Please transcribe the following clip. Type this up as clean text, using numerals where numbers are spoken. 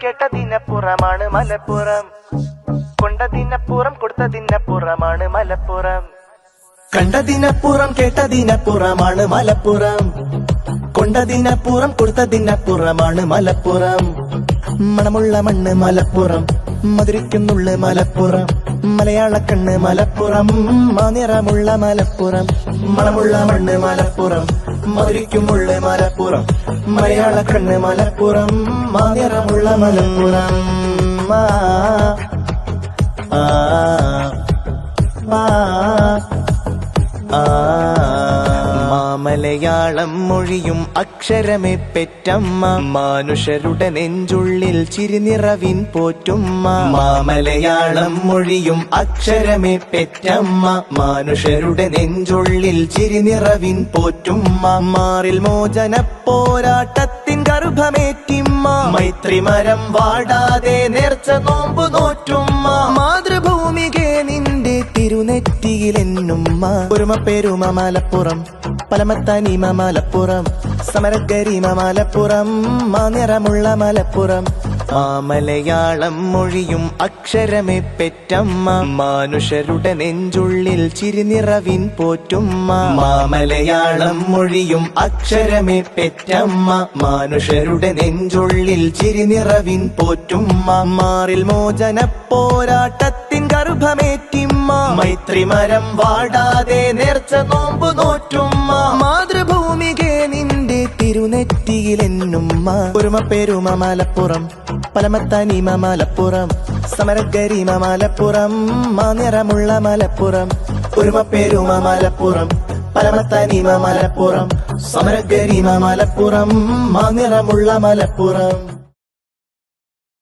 കേട്ടതിനപ്പുറമാണ് മലപ്പുറം, കൊണ്ടതിനപ്പുറം കൊടുത്തതിനപ്പുറമാണ് മലപ്പുറം. കണ്ടതിനപ്പുറം കേട്ടതിനപ്പുറമാണ് മലപ്പുറം, കൊണ്ടതിനപ്പുറം കൊടുത്തതിനപ്പുറമാണ് മലപ്പുറം. മണമുള്ള മണ്ണ് മലപ്പുറം, മധുരിക്കുന്നുള്ളു മലപ്പുറം, മലയാളക്കണ്ണ് മലപ്പുറം, മാനിറമുള്ള മലപ്പുറം. മണമുള്ള മണ്ണ് മലപ്പുറം, മധുരിക്കുമുള്ളു മലപ്പുറം, മലയാളക്കണ്ണ് മലപ്പുറം, മാനിറമുള്ള മലപ്പുറം. മലയാളം മൊഴിയും അക്ഷരമേ പെറ്റമ്മ, മാനുഷരുടെ നെഞ്ചുള്ളിൽ ചിരിനിറവിൻ പോറ്റുമ്മ. മലയാളം മൊഴിയും അക്ഷരമേ പെറ്റമ്മ, മാനുഷരുടെ നെഞ്ചുള്ളിൽ ചിരിനിറവിൻ പോറ്റുമ്മ. മാറിൽ മോചന പോരാട്ടത്തിൻ ഗർഭമേറ്റിമ്മ, മൈത്രിമരം വാടാതെ നേർച്ച നോമ്പ് നോറ്റുമ്മ. മാതൃഭൂമികെ നിന്റെ തിരുനെറ്റിയിലെന്നുമ്മ, ഒരുമ പെരുമ മലപ്പുറം, പലമത്തനിമ മലപ്പുറം, സമരഗരിമ മലപ്പുറം, മാനിറമുള്ള മലപ്പുറം. മലയാളം മൊഴിയും അക്ഷരമേ പെറ്റമ്മ, മാനുഷരുടെ നെഞ്ചുള്ളിൽ ചിരിനിറവിൻ പോറ്റുമ്മ. മലയാളം മൊഴിയും അക്ഷരമേ പെറ്റമ്മ, മാനുഷരുടെ നെഞ്ചുള്ളിൽ ചിരിനിറവിൻ പോറ്റുമ്മ. മാറിൽ മോചന പോരാട്ടത്തിൻ ഗർഭമേറ്റിമ്മ, മൈത്രിമരം വാടാതെ നേർച്ച നോമ്പ് നോറ്റുമ്മ. മാതൃഭൂമികെ നിന്റെ തിരുനെറ്റിയിലെന്നുമ്മ, ഒരുമ പെരുമ മലപ്പുറം, പലമത്തനിമ മലപ്പുറം, സമരഗരിമ മലപ്പുറം, മാനിറമുള്ള മലപ്പുറം. ഒരുമ പെരുമ മലപ്പുറം, പലമത്തനിമ മലപ്പുറം, സമരഗരിമ മലപ്പുറം, മാനിറമുള്ള മലപ്പുറം.